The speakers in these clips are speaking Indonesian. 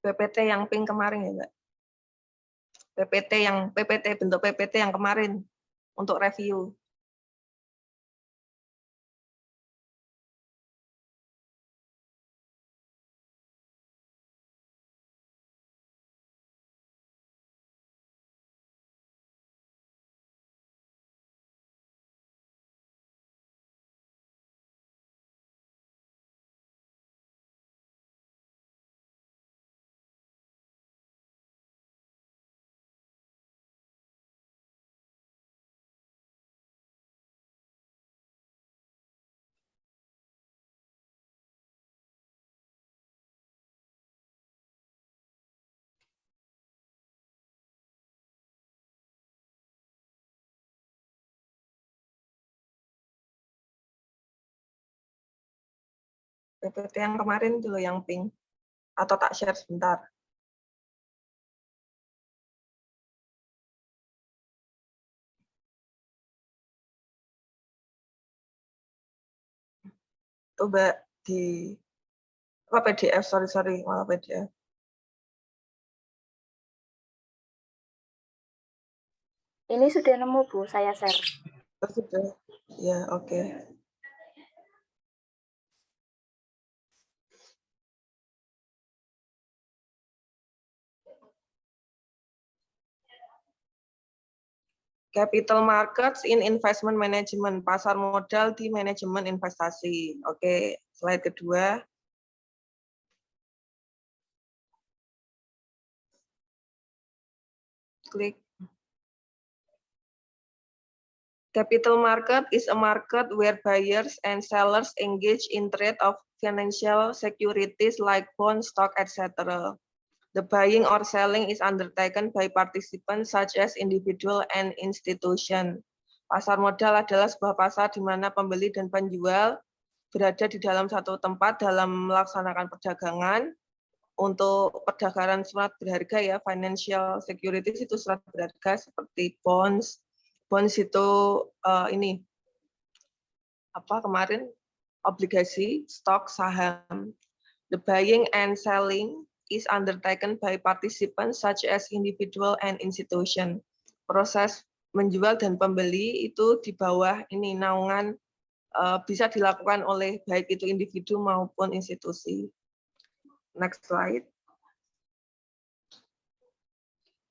PPT yang pink kemarin ya, Mbak. bentuk PPT yang kemarin untuk review. PPT yang kemarin dulu yang pink. Atau tak share sebentar. Coba di PDF, sorry, malah PDF. Ini sudah nemu, Bu, saya share. Sudah, ya oke. Capital markets in investment management, pasar modal di manajemen investasi. Oke, slide kedua. Klik. Capital market is a market where buyers and sellers engage in trade of financial securities like bonds, stock, etc. The buying or selling is undertaken by participants such as individual and institution. Pasar modal adalah sebuah pasar di mana pembeli dan penjual berada di dalam satu tempat dalam melaksanakan perdagangan. Untuk perdagangan surat berharga ya, financial securities itu surat berharga seperti bonds. Bonds itu ini apa kemarin obligasi, stok, saham. The buying and selling is undertaken by participants such as individual and institution. Proses menjual dan pembeli itu di bawah ini naungan bisa dilakukan oleh baik itu individu maupun institusi. Next slide.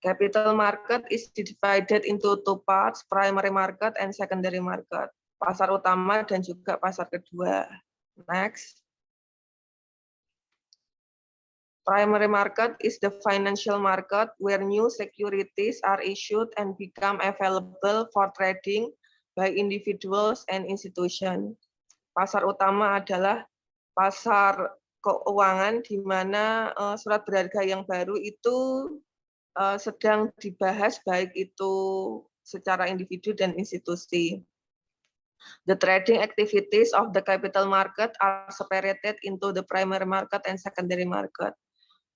Capital market is divided into two parts, primary market and secondary market. Pasar utama dan juga pasar kedua. Next. Primary market is the financial market where new securities are issued and become available for trading by individuals and institutions. Pasar utama adalah pasar keuangan di mana surat berharga yang baru itu sedang dibahas baik itu secara individu dan institusi. The trading activities of the capital market are separated into the primary market and secondary market.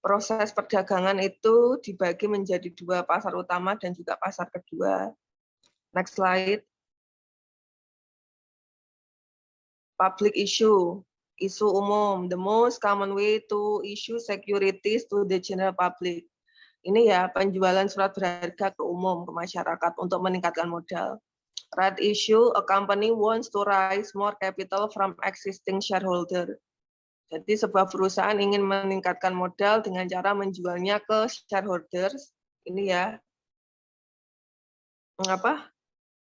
Proses perdagangan itu dibagi menjadi dua, pasar utama dan juga pasar kedua. Next slide. Public issue, isu umum. The most common way to issue securities to the general public. Ini ya, penjualan surat berharga ke umum, ke masyarakat untuk meningkatkan modal. Right issue, a company wants to raise more capital from existing shareholder. Jadi sebuah perusahaan ingin meningkatkan modal dengan cara menjualnya ke shareholders. Ini ya,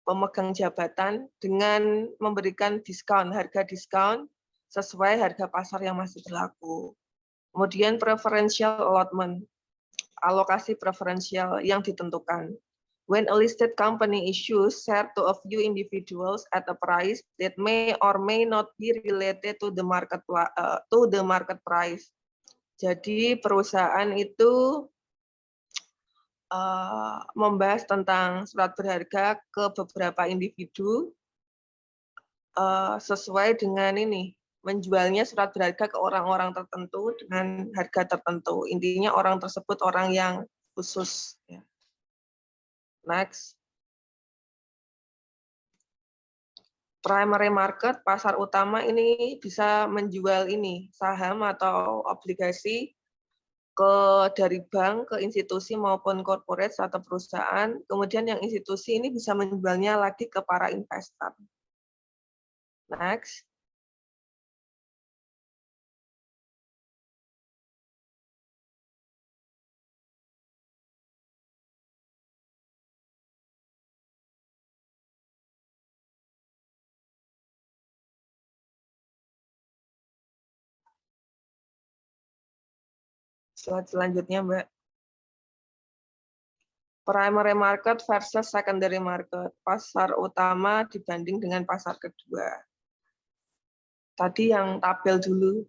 pemegang jabatan dengan memberikan diskon, harga diskon sesuai harga pasar yang masih berlaku. Kemudian preferential allotment, alokasi preferensial yang ditentukan. When a listed company issues share to a few individuals at a price that may or may not be related to the market price. Jadi perusahaan itu membahas tentang surat berharga ke beberapa individu sesuai dengan ini, menjualnya surat berharga ke orang-orang tertentu dengan harga tertentu. Intinya orang tersebut orang yang khusus. Ya. Next. Primary market, pasar utama ini bisa menjual ini, saham atau obligasi ke dari bank ke institusi maupun corporate atau perusahaan, kemudian yang institusi ini bisa menjualnya lagi ke para investor. Next. Slide selanjutnya, Mbak. Primary market versus secondary market. Pasar utama dibanding dengan pasar kedua. Tadi yang tabel dulu.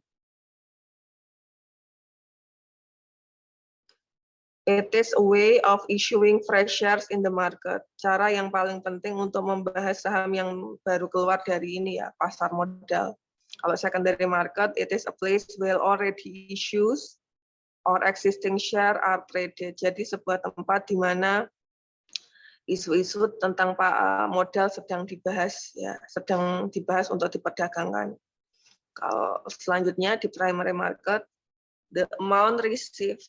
It is a way of issuing fresh shares in the market. Cara yang paling penting untuk membahas saham yang baru keluar dari ini ya, pasar modal. Kalau secondary market, it is a place where already issues or existing share are traded. Jadi sebuah tempat di mana isu-isu tentang modal sedang dibahas ya, sedang dibahas untuk diperdagangkan. Kalau selanjutnya di primary market, the amount received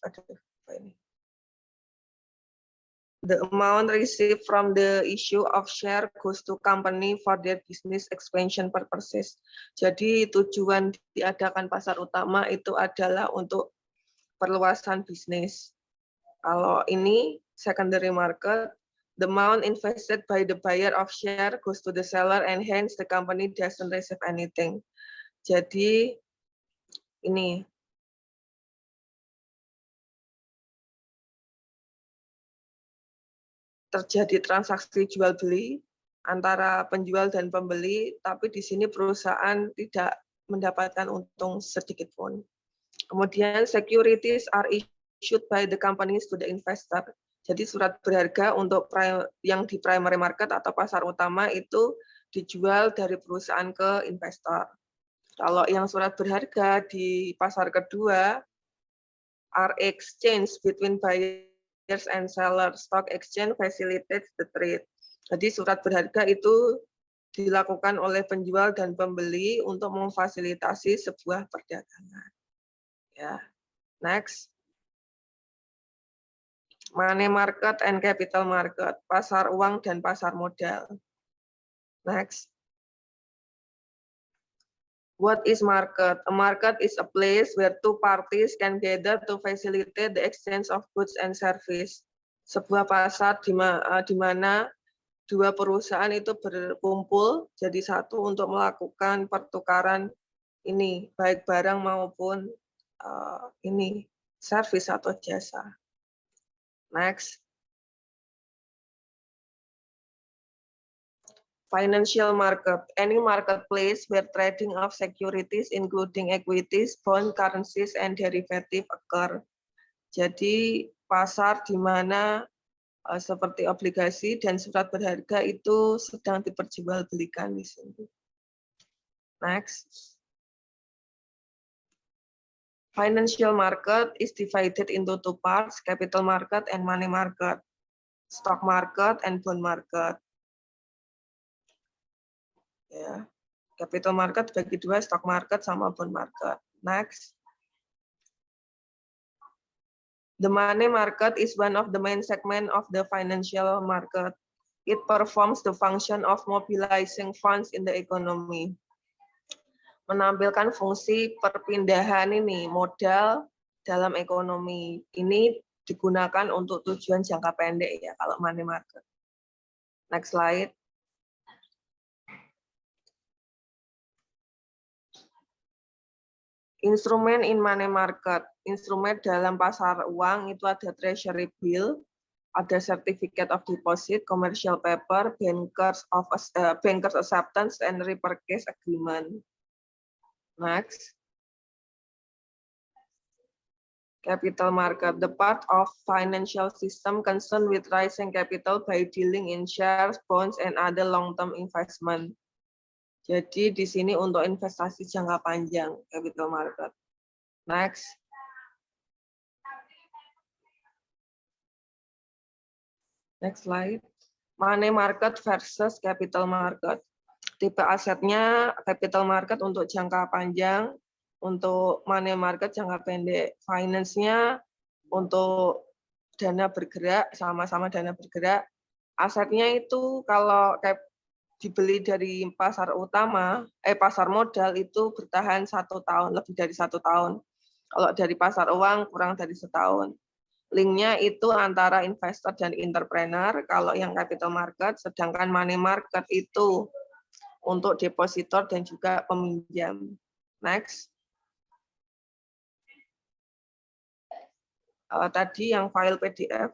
from the issue of share goes to company for their business expansion purposes. Jadi tujuan diadakan pasar utama itu adalah untuk perluasan bisnis. Kalau ini secondary market, the amount invested by the buyer of share goes to the seller and hence the company doesn't receive anything. Jadi ini terjadi transaksi jual beli antara penjual dan pembeli, tapi di sini perusahaan tidak mendapatkan untung sedikit pun. Kemudian securities are issued by the companies to the investor. Jadi surat berharga untuk yang di primary market atau pasar utama itu dijual dari perusahaan ke investor. Kalau yang surat berharga di pasar kedua are exchange between buyers and sellers. Stock exchange facilitates the trade. Jadi surat berharga itu dilakukan oleh penjual dan pembeli untuk memfasilitasi sebuah perdagangan. Ya, next. Money market and capital market, pasar uang dan pasar modal. Next. What is market? A market is a place where two parties can gather to facilitate the exchange of goods and service. Sebuah pasar di mana dua perusahaan itu berkumpul jadi satu untuk melakukan pertukaran ini, baik barang maupun ini service atau jasa. Next. Financial market, any marketplace where trading of securities including equities, bond, currencies, and derivative occur. Jadi pasar di mana seperti obligasi dan surat berharga itu sedang diperjualbelikan di sini. Next. Financial market is divided into two parts, capital market and money market, stock market and bond market. Ya, capital market bagi dua, stock market sama bond market. Next. The money market is one of the main segment of the financial market. It performs the function of mobilizing funds in the economy. Menampilkan fungsi perpindahan ini modal dalam ekonomi. Ini digunakan untuk tujuan jangka pendek ya kalau money market. Next slide. Instrumen in money market. Instrumen dalam pasar uang itu ada treasury bill, ada certificate of deposit, commercial paper, bankers acceptance, and repurchase agreement. Next. Capital market, the part of financial system concerned with raising capital by dealing in shares, bonds, and other long-term investment. Jadi di sini untuk investasi jangka panjang, capital market. Next. Next slide. Money market versus capital market. Tipe asetnya capital market untuk jangka panjang, untuk money market jangka pendek. Finance-nya untuk dana bergerak, sama-sama dana bergerak. Asetnya itu kalau dibeli dari pasar utama, pasar modal itu bertahan 1 tahun, lebih dari 1 tahun. Kalau dari pasar uang kurang dari setahun. Linknya itu antara investor dan entrepreneur, kalau yang capital market, sedangkan money market itu untuk depositor dan juga peminjam. Next. Tadi yang file PDF.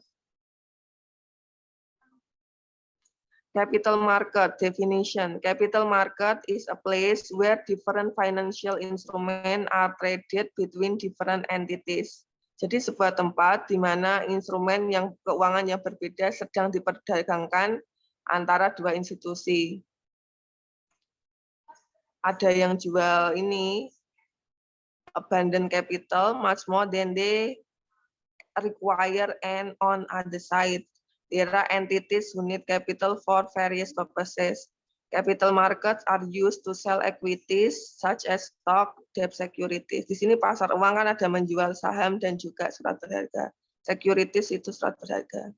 Capital market definition. Capital market is a place where different financial instruments are traded between different entities. Jadi sebuah tempat di mana instrumen yang keuangan yang berbeda sedang diperdagangkan antara dua institusi. Ada yang jual ini abundant capital much more than they require, and on other side there are entities who need capital for various purposes. Capital markets are used to sell equities such as stock, debt, securities. Di sini pasar uang kan ada menjual saham dan juga surat berharga. Securities itu surat berharga.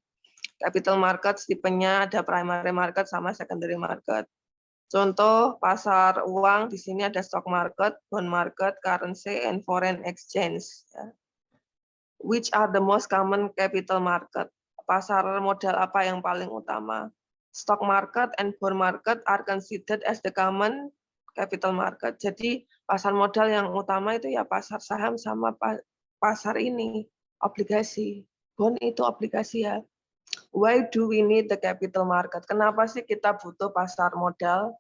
Capital markets tipenya ada primary market sama secondary market. Contoh pasar uang di sini ada stock market, bond market, currency, and foreign exchange. Which are the most common capital market? Pasar modal apa yang paling utama? Stock market and bond market are considered as the common capital market. Jadi pasar modal yang utama itu ya pasar saham sama pasar ini, obligasi. Bond itu obligasi ya. Why do we need the capital market? Kenapa sih kita butuh pasar modal?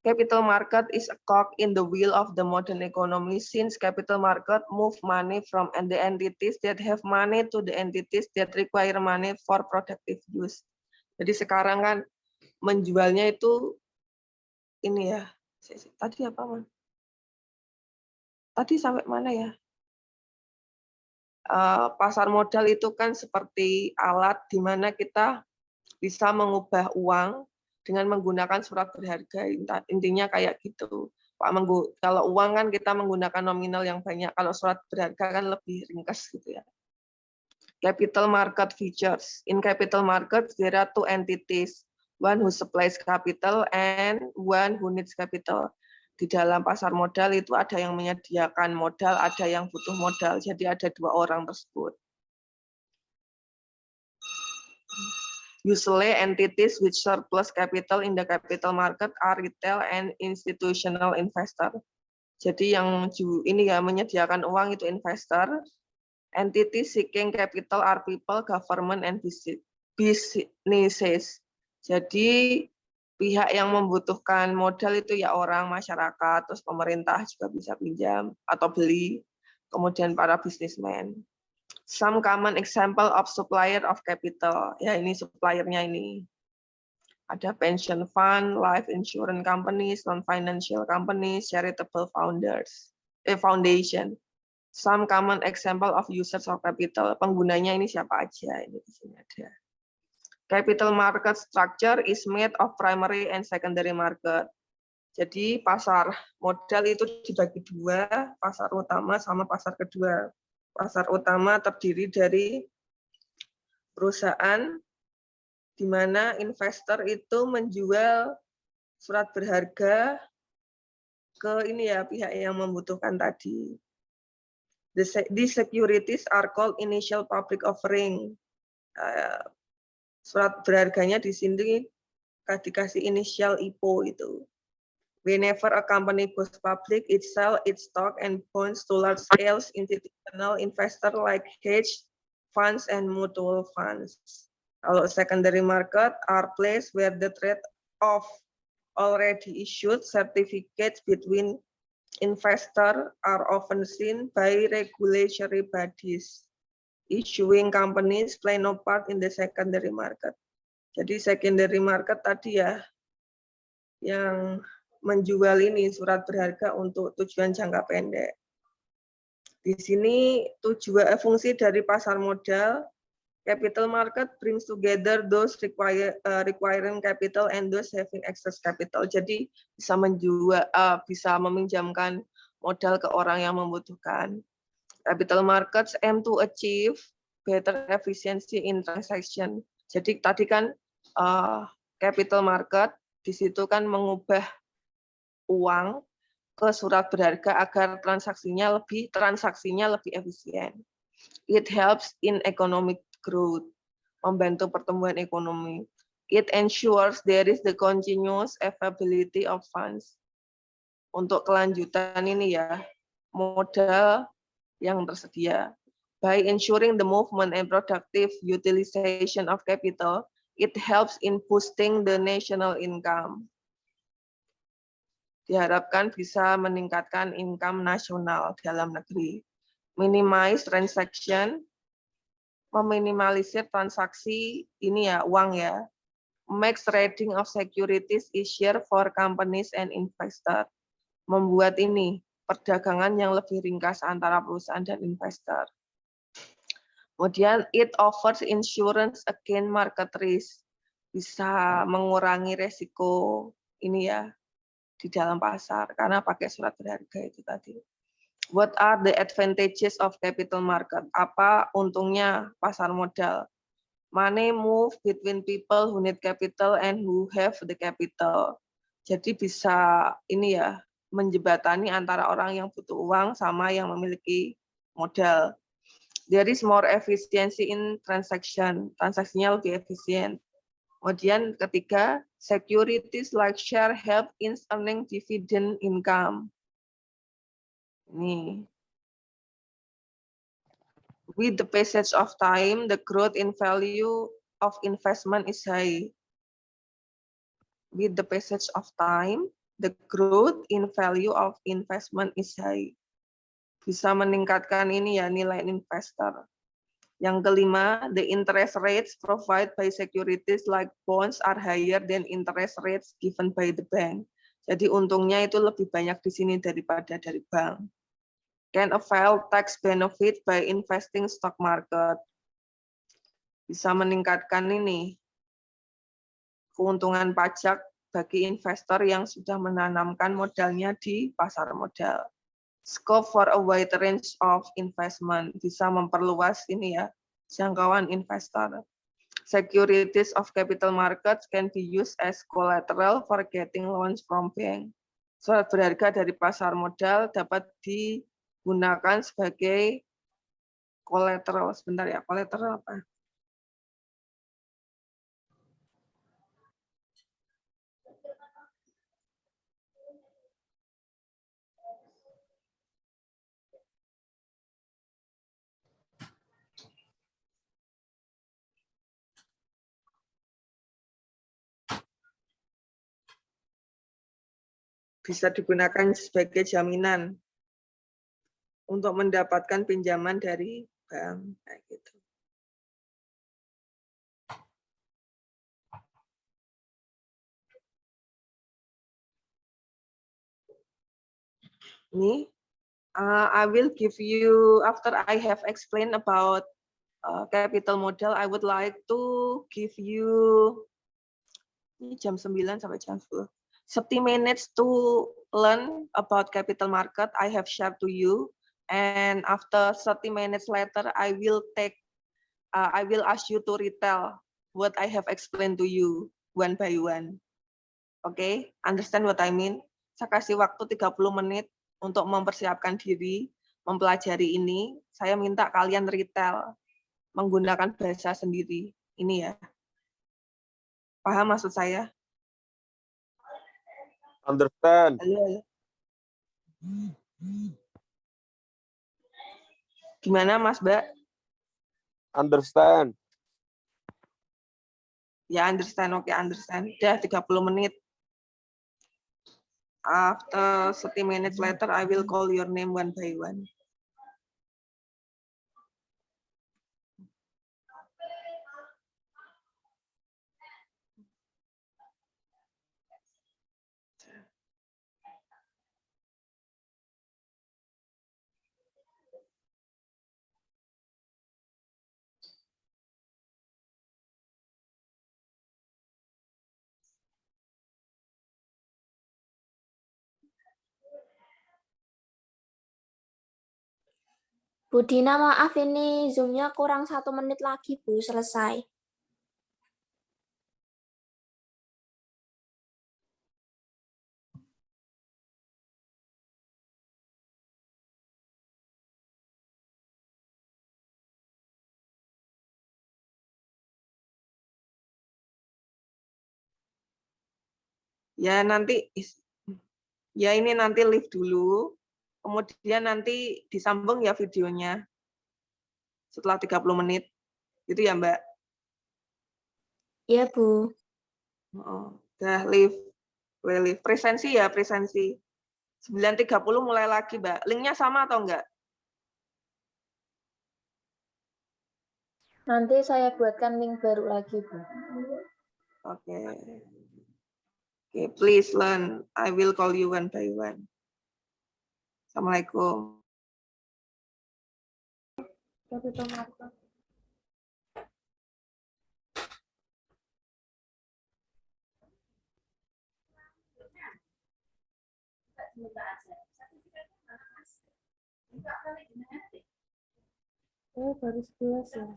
Capital market is a cog in the wheel of the modern economy, since capital market move money from the entities that have money to the entities that require money for productive use. Jadi sekarang kan menjualnya itu ini ya. Tadi apa, Man? Tadi sampai mana ya? Pasar modal itu kan seperti alat di mana kita bisa mengubah uang dengan menggunakan surat berharga, intinya kayak gitu. Kalau uang kan kita menggunakan nominal yang banyak, kalau surat berharga kan lebih ringkas gitu ya. Capital market features. In capital markets there are two entities, one who supplies capital and one who needs capital. Di dalam pasar modal itu ada yang menyediakan modal, ada yang butuh modal. Jadi ada dua orang tersebut. Usually entities with surplus capital in the capital market are retail and institutional investor. Jadi yang ini ya menyediakan uang itu investor. Entities seeking capital are people, government, and businesses. Jadi pihak yang membutuhkan modal itu ya orang, masyarakat, terus pemerintah juga bisa pinjam atau beli, kemudian para businessmen. Some common example of supplier of capital. Ya ini suppliernya ini. Ada pension fund, life insurance companies, non-financial companies, charitable foundation. Some common example of users of capital. Penggunanya ini siapa aja? Ini di sini ada. Capital market structure is made of primary and secondary market. Jadi pasar modal itu dibagi dua, pasar utama sama pasar kedua. Pasar utama terdiri dari perusahaan di mana investor itu menjual surat berharga ke ini ya pihak yang membutuhkan tadi. These securities are called initial public offering. Surat berharganya di sini dikasih initial IPO itu. Whenever a company goes public, it sells its stock and bonds to large-scale institutional investor like hedge funds and mutual funds. Kalau secondary market are place where the trade of already issued certificates between investor are often seen by regulatory bodies. Issuing companies play no part in the secondary market. Jadi secondary market tadi ya yang menjual ini surat berharga untuk tujuan jangka pendek. Di sini fungsi dari pasar modal, capital market brings together those requiring capital and those having excess capital. Jadi bisa meminjamkan modal ke orang yang membutuhkan. Capital markets aim to achieve better efficiency in transaction. Jadi tadi kan capital market di situ kan mengubah uang ke surat berharga agar transaksinya lebih efisien. It helps in economic growth, membantu pertumbuhan ekonomi. It ensures there is the continuous availability of funds. Untuk kelanjutan ini ya, modal yang tersedia. By ensuring the movement and productive utilization of capital, it helps in boosting the national income. Diharapkan bisa meningkatkan income nasional dalam negeri. Minimize transaction, meminimalisir transaksi ini ya, uang ya. Makes trading of securities easier for companies and investors. Membuat ini perdagangan yang lebih ringkas antara perusahaan dan investor. Kemudian it offers insurance against market risk. Bisa mengurangi resiko ini ya di dalam pasar karena pakai surat berharga itu tadi. What are the advantages of capital market? Apa untungnya pasar modal? Money move between people who need capital and who have the capital. Jadi bisa ini ya menjembatani antara orang yang butuh uang sama yang memiliki modal. There is more efficiency in transaction. Transaksinya lebih efisien. Kemudian ketiga, securities like share help in earning dividend income. Ini. With the passage of time, the growth in value of investment is high. With the passage of time, the growth in value of investment is high. Bisa meningkatkan ini ya nilai investor. Yang kelima, the interest rates provided by securities like bonds are higher than interest rates given by the bank. Jadi untungnya itu lebih banyak di sini daripada dari bank. Can avail tax benefit by investing stock market. Bisa meningkatkan ini keuntungan pajak bagi investor yang sudah menanamkan modalnya di pasar modal. Scope for a wide range of investment, bisa memperluas ini ya jangkauan investor. Securities of capital markets can be used as collateral for getting loans from bank. Surat berharga dari pasar modal dapat digunakan sebagai collateral. Sebentar ya, collateral apa? Bisa digunakan sebagai jaminan untuk mendapatkan pinjaman dari bank kayak gitu. Ini I will give you after I have explained about capital model. I would like to give you ini jam 9 sampai jam 10. 30 minutes to learn about capital market I have shared to you, and after 30 minutes later I will ask you to retell what I have explained to you one by one. Okay, understand what I mean? Saya kasih waktu 30 menit untuk mempersiapkan diri, mempelajari ini. Saya minta kalian retell menggunakan bahasa sendiri. Ini ya. Paham maksud saya? Understand. Halo. Gimana Mas Mbak? Understand. Ya understand, oke understand. Udah 30 menit. After 30 minutes later, I will call your name one by one. Bu Dina, maaf ini Zoom-nya kurang 1 menit lagi, Bu, selesai. Ya ini nanti live dulu, kemudian nanti disambung ya videonya setelah 30 menit. Gitu ya, Mbak? Iya, Bu. Udah live. Presensi ya, presensi. 9.30 mulai lagi, Mbak. Linknya sama atau enggak? Nanti saya buatkan link baru lagi, Bu. Oke. Oke, please learn. I will call you one by one. Assalamualaikum. Capital market. Oh, baru 11 ya.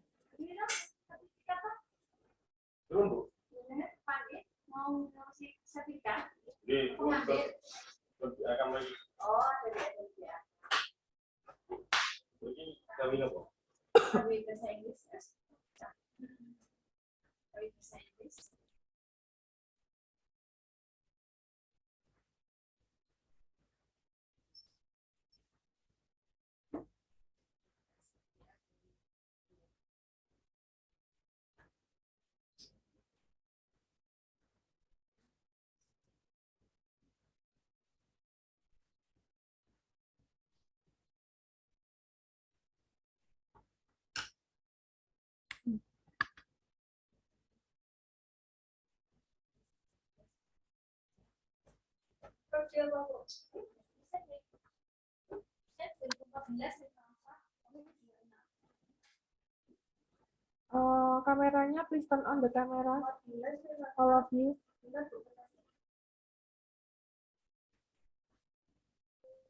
Kameranya please turn on the camera, all of you.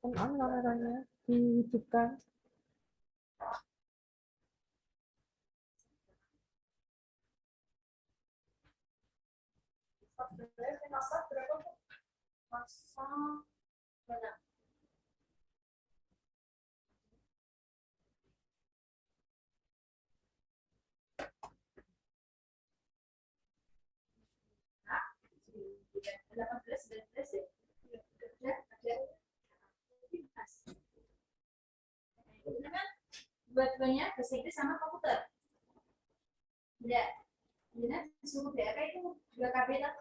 Turn on kameranya, dihidupkan. Dua-duanya bahasa Inggris sama komputer. Tidak. Jadi disuruh BRK itu 2 KB tak?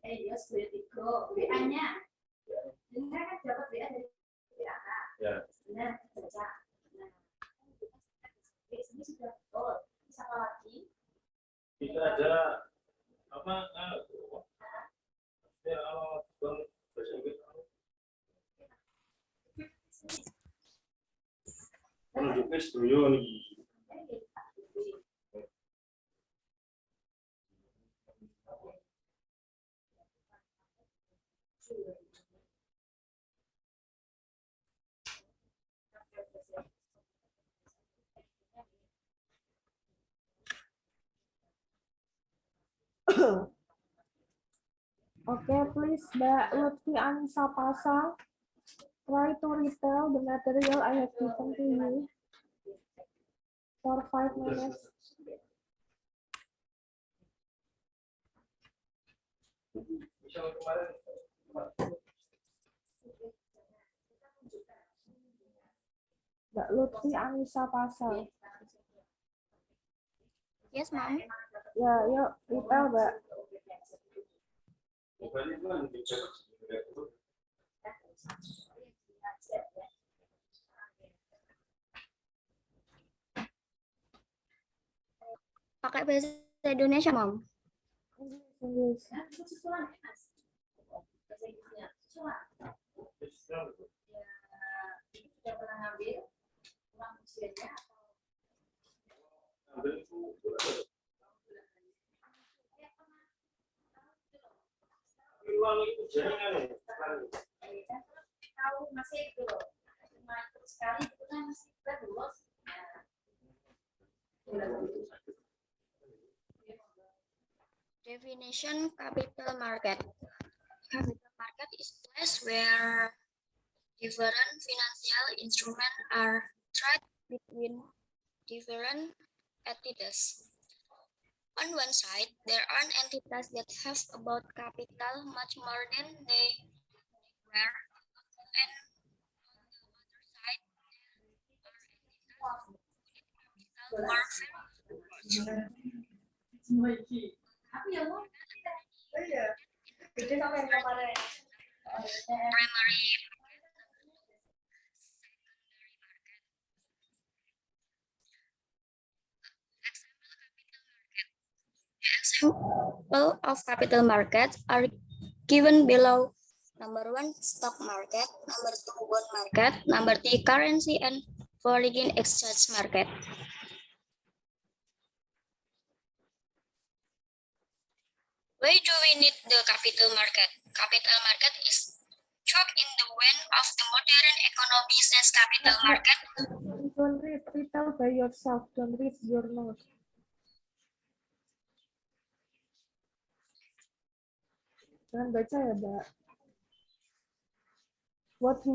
Iya, sudah 3. WA-nya. Ini kan dapat WA dari BRK. Ya. Benar, baca. Nah, ini sudah betul. Bisa apa lagi? Kita ada apa? Ya, bahasa Inggris. Menunjukkan studio nih. Okay, please, Mbak Lutfi Anissa Pasang, try to retell the material I have given to you for 5 minutes. Mbak Lutfi Anissa Pasang. Yes, Ma'am. Ya, yuk, retell, Mbak. Pakai bahasa Indonesia, Mom. English. Sudah pernah ngambil uang usianya tahu masih itu loh. cuma ikut sekali itu kan masih lulus. Definition capital market. Capital market is a place where different financial instruments are traded between different entities. On one side, there are entities that have about capital much more than they were, and on the other side, there are entities with capital are very large. Aku ya mau. Itu sampai yang kemarin. Primary example of capital markets are given below. Number 1, stock market. Number 2, bond market. Number 3, currency and foreign exchange market. Why do we need the capital market? Capital market is chalk in the vein of the modern economy since capital market. Don't read retail by yourself. Don't read your notes. Jangan baca ya, Mbak. What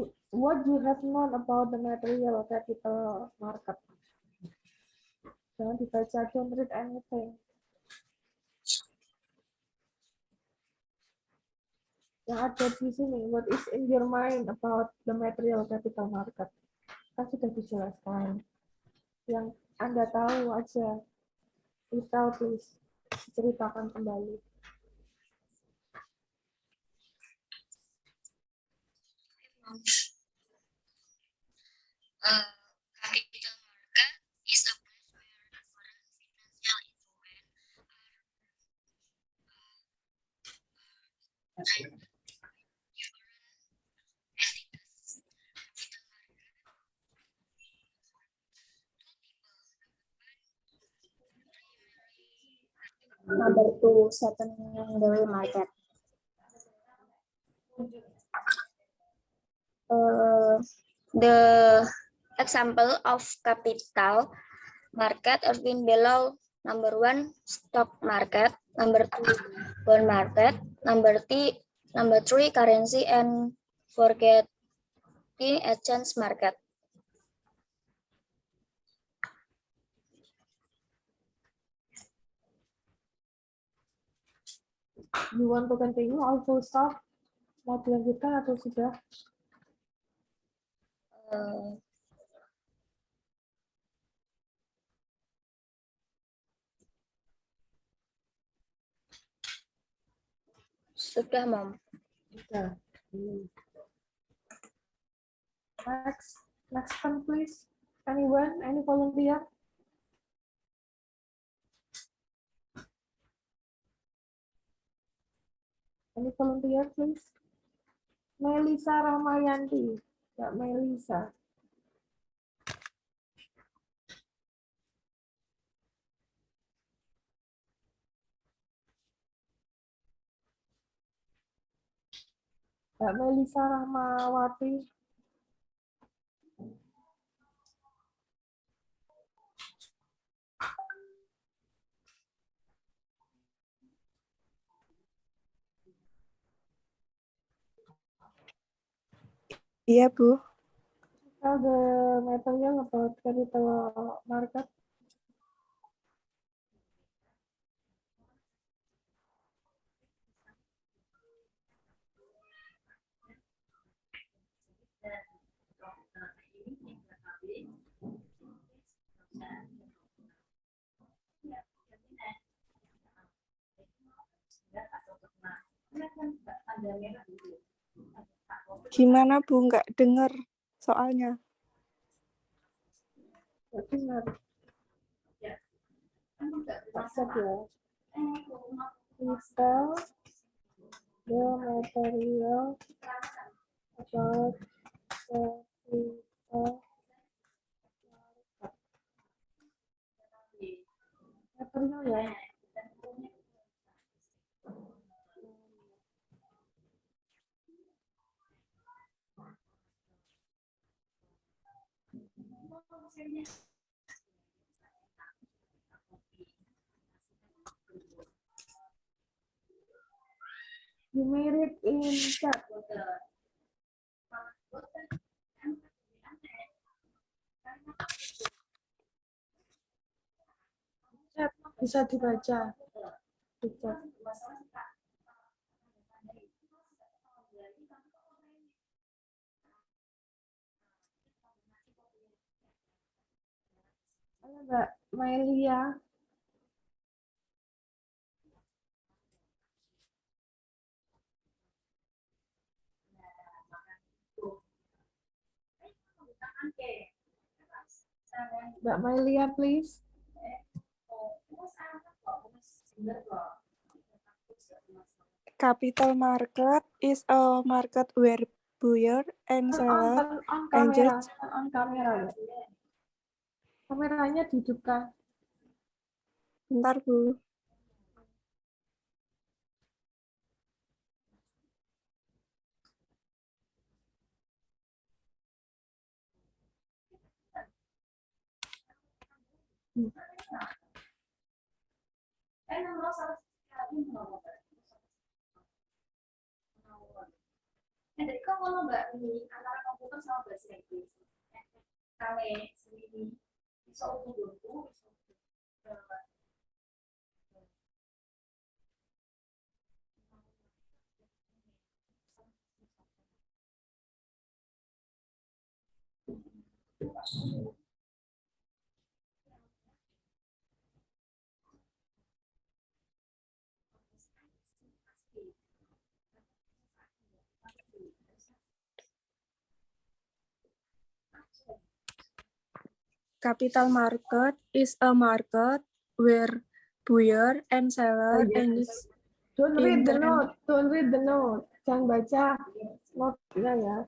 you have known about the material capital market. Jangan dibaca. Don't read anything. Yang ada di sini, what is in your mind about the material capital market? Kan sudah dijelaskan. Yang Anda tahu aja. Retail, please. Ceritakan kembali. Capital market is a place where different financial instruments are Number 2, secondary market. The example of capital market are been below. Number 1, stock market. Number 2, bond market. Number 3, currency and foreign exchange market. You want to continue or full stop? Mau dilanjutkan atau sudah? Sudah, Mom. Sudah. Next one, please. Anyone? Any volunteer? Any volunteer, please? Melisa Ramayanti. Mbak Melisa. Mbak Melisa Rahmawati. Iya, Bu. Tell the material about capital market. Gimana, Bu? Nggak dengar soalnya. Nggak dengar. Accept ya. Please tell the material about capital material ya. You made it in chat. Chat bisa dibaca. Di chat. Halo Mbak Maelia. Mbak Maelia, please. Capital market is a market where buyer and seller Turn on kamera. engage. Turn on kamera ya. Kameranya dihidupkan. Bentar, Bu. Jadi kalau Mbak ini antara komputer sama bahasa Inggris, kami sendiri bisa untuk Capital market is a market where buyer and seller engage. Don't read the Internet. note. Don't read the note. Jangan baca note-nya ya.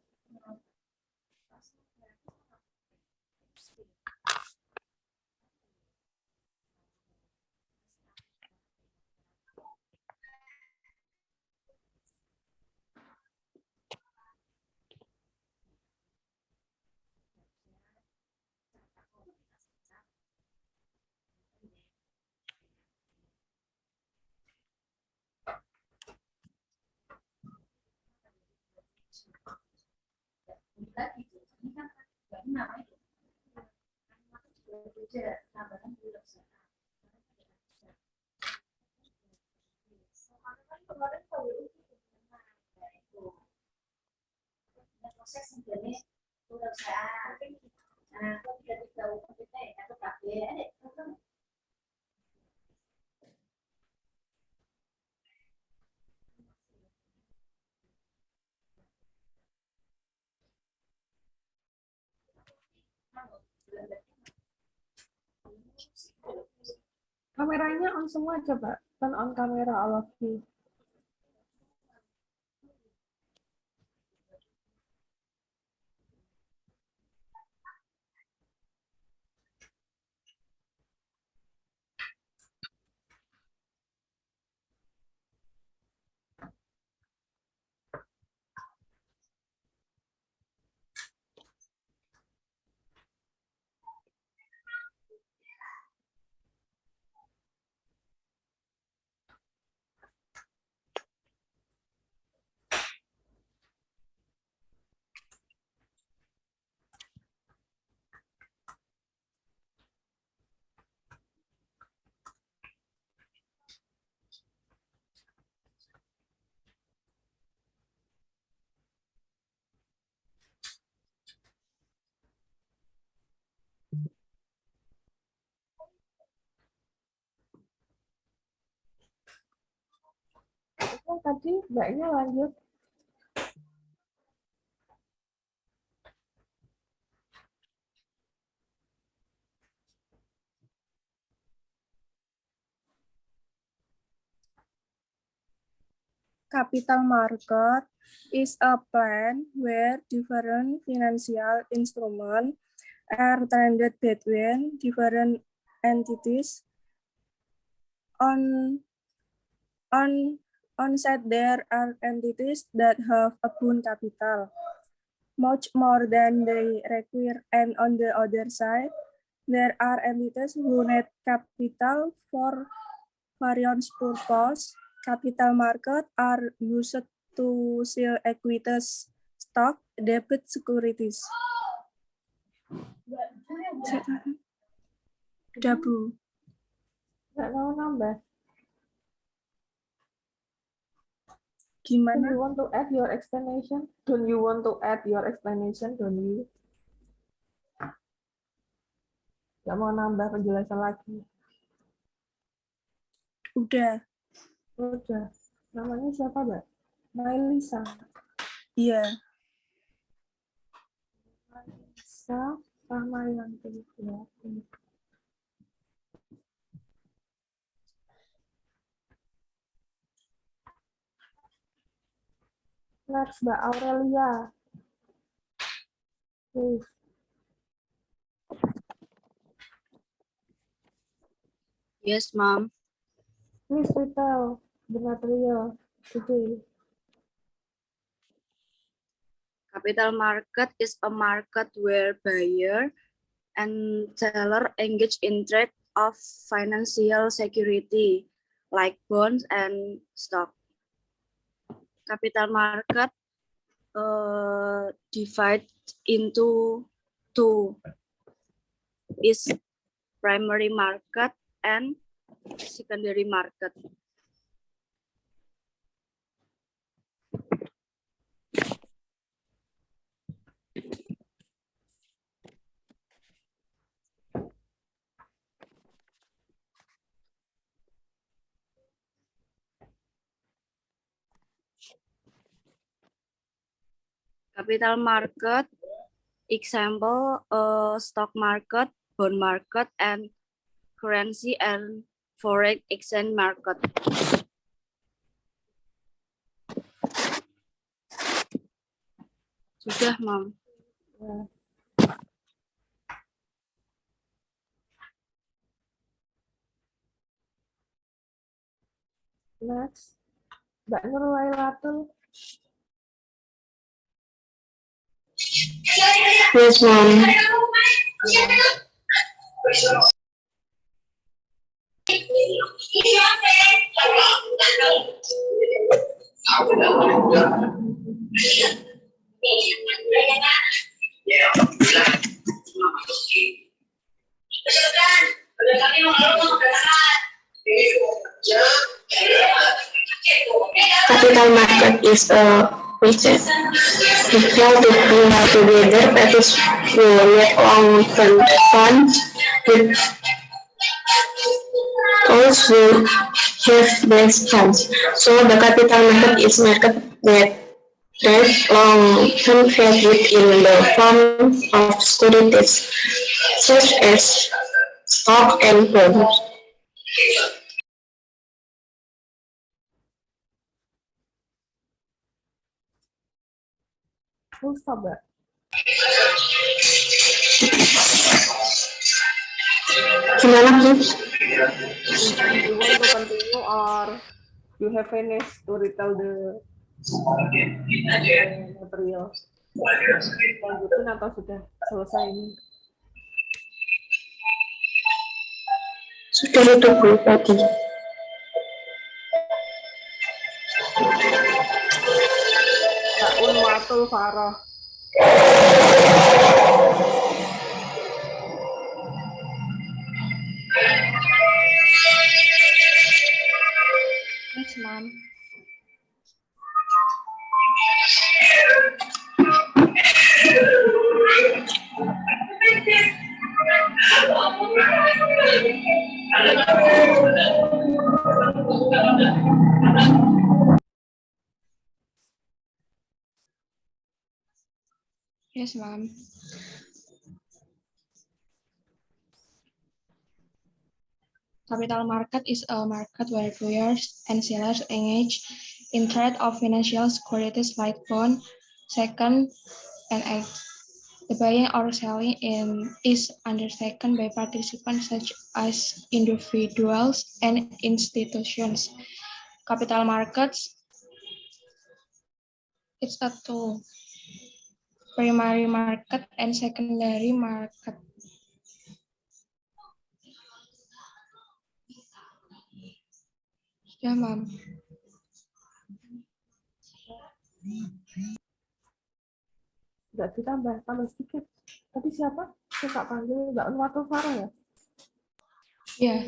proses sebenarnya perusahaan. Nah, kalau tidak tahu kita ya atau kabeh ada. Kameranya on semua coba. Turn on kamera all of you. Tadi mbaknya lanjut. Capital market is a plan where different financial instruments are traded between different entities. On set there are entities that have a bound capital. much more than they require, and on the other side, there are entities who need capital for various purposes. Capital markets are used to sell equities, stock, debt securities. Udah, Bu. Nggak mau nambah. Do Gimana? you want to add your explanation? Don't you want to add your explanation? Don't you? Nggak mau nambah penjelasan lagi. Udah. Udah. Namanya siapa, Mbak? Mailisa. Iya. Mailisa sama yang kedua. Next, Mbak Aurelia. Please. Yes, Mom. Please retell the material today. Capital market is a market where buyer and seller engage in trade of financial security like bonds and stock. Capital market divide into two, is primary market and secondary market. Capital market, example, stock market, bond market, and currency and foreign exchange market. Sudah, Mom. Ya. Next, Mbak Nurulailatul. Yes, Mom. Capital market is a process equal to bring together that is net long-term funds with those who have less funds. So the capital market is market that trade long-term credit in the form of securities such as stock and bonds. Full stop, Mbak. Gimana, please? You want to continue or you have finished to retell the material? Lanjutin atau sudah selesai ini? Sudah itu, Bu, tadi. Mbak Unwatul Farah. Yes, Mom. Yes, Mom. Capital market is a market where buyers and sellers engage in trade of financial securities like bond, second, and eggs. The buying or selling is undertaken by participants such as individuals and institutions. Capital markets, it's a tool primary market and secondary market. Ya, Mam. Nggak ditambah, tambah sedikit. Tadi siapa? Saya panggil Mbak Unwato Farah ya? Ya.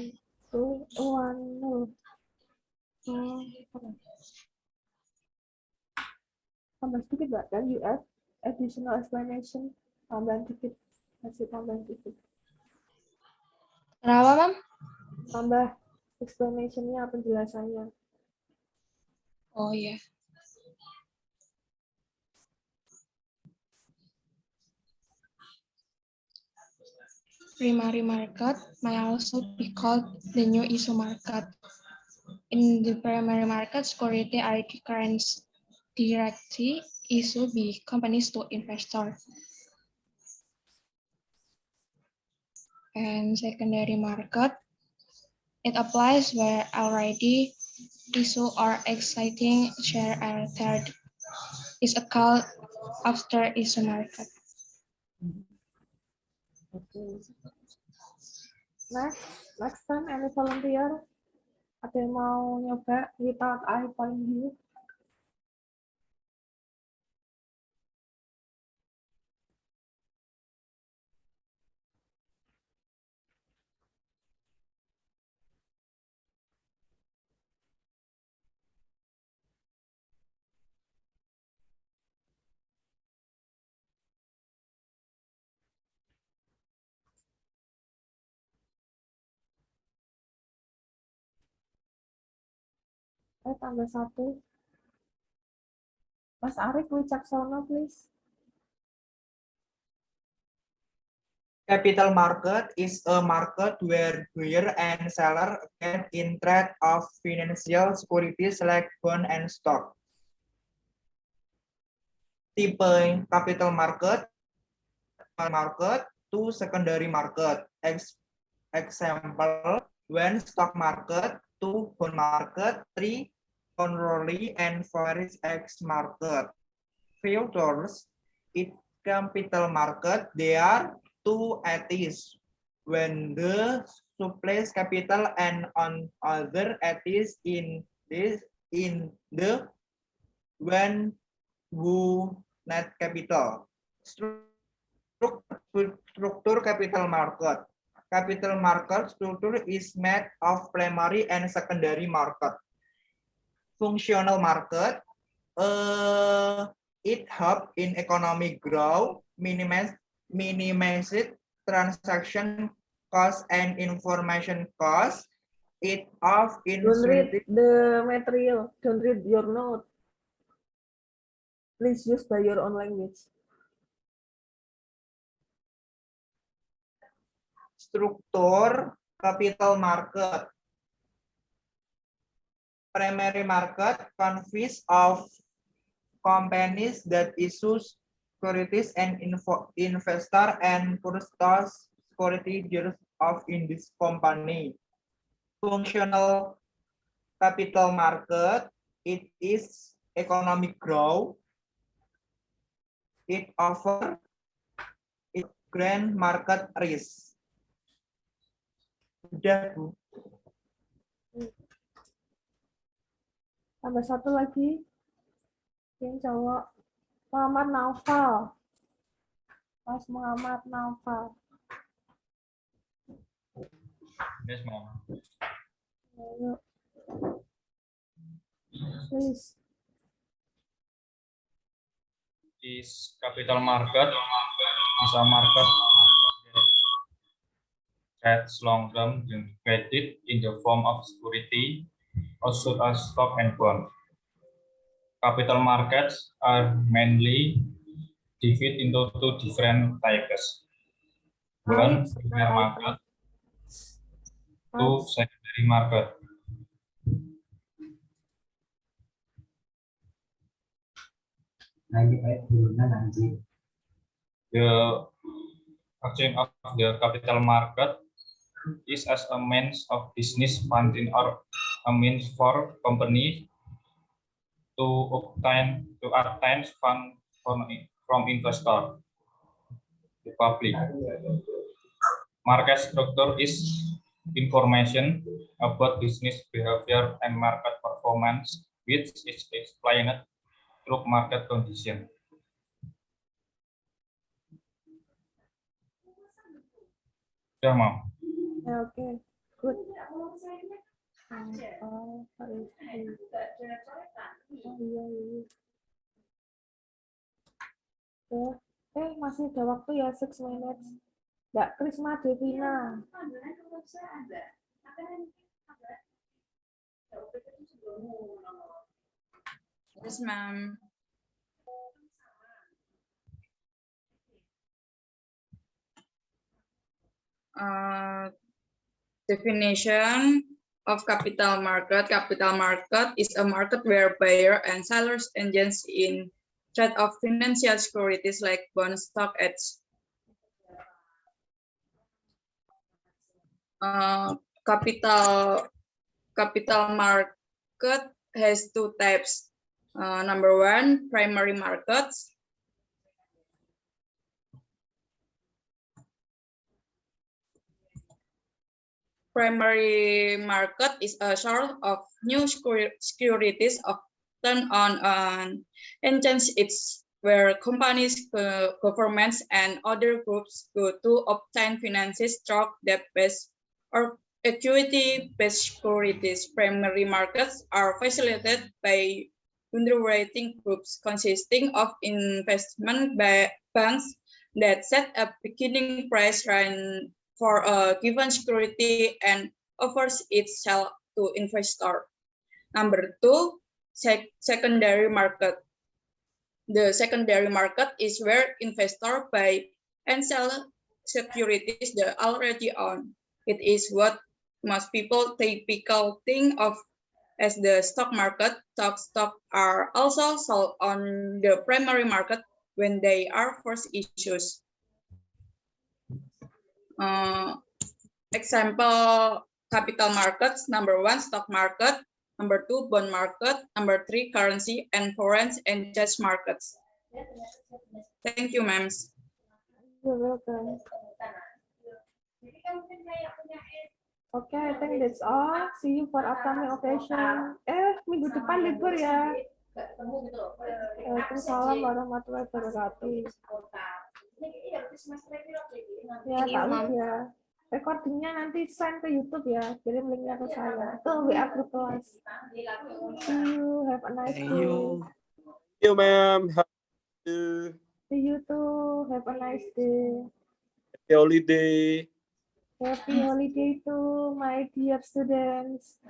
Tuh, Wanu. Tambah sedikit, Mbak. Kan US additional explanation. Tambahan dikit. Masih tambahan dikit. Kenapa, Mam? Tambah explanation-nya, penjelasannya. Oh, ya. Primary market may also be called the new issue market. In the primary market, security are directly issued by companies to investors. And secondary market, it applies where already issue or exciting share are third is called after issue market. Okay. Next time, any volunteer? Ada yang mau nyoba without I point you? Tambah satu. Mas Arief Wicaksono, please. Capital market is a market where buyer and seller get in trade of financial securities like bond and stock. Type capital market to secondary market. Example, when stock market to bond market, 3 controlling and forex market. Filters, it capital market, they are two entities. When the surplus capital and on other entities in the when who net capital. Structure capital market. Capital market structure is made of primary and secondary market. Functional market, it helps in economic growth, minimize transaction cost and information cost. It of Don't read the material. Don't read your note. Please use by your own language. Struktur capital market. Primary market consists of companies that issue securities and investor and purchase securities of in this company. Functional capital market, it is economic growth. It offers grand market risk. Udah, Bu. Tambah satu lagi. Yang cowok. Muhammad Naufal. Mas Muhammad Naufal. Yes, Mom. Ayo. Please. Is capital market is a market that trades long-term credit in the form of security, also as stock and bond. Capital markets are mainly divided into two different types. One, primary market, two, secondary market. The action of the capital market is as a means of business funding or a means for companies to obtain funds from investor, the public. Market structure is information about business behavior and market performance, which is explained through market condition. Ya, Mam. Okay, good. Masih ada waktu ya, 6 minutes. Mbak Krisma Devina. Yes, ma'am. Definition of capital market. Capital market is a market where buyer and sellers engage in trade of financial securities like bonds, stock, etc. Capital market has two types. Number one, primary markets. Primary market is a sort of new securities often on an exchange. It's where companies, governments, and other groups go to obtain finances, stock, debt-based, or equity-based securities. Primary markets are facilitated by underwriting groups consisting of investment banks that set a beginning price range for a given security and offers its sale to investor. Number two, secondary market. The secondary market is where investors buy and sell securities they already own. It is what most people typically think of as the stock market. Stocks are also sold on the primary market when they are first issues. Example capital markets: number one, stock market; number two, bond market; number three, currency and foreign exchange markets. Thank you, ma'am. You're welcome. Okay, I think that's all. See you for upcoming occasion. Minggu depan libur ya. Waalaikumsalam warahmatullahi wabarakatuh. Ya, Pak ya. Recordingnya nanti send ke YouTube ya. Kirim linknya ke saya. Tuh, WA grup kelas. See you. Have a nice day. Thank you, ma'am. See you too. Have a nice day. Happy holiday. Happy holiday too, my dear students.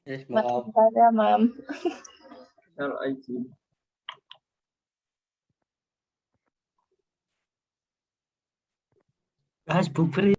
Yes, ma'am. Ma'am. Guys, book free.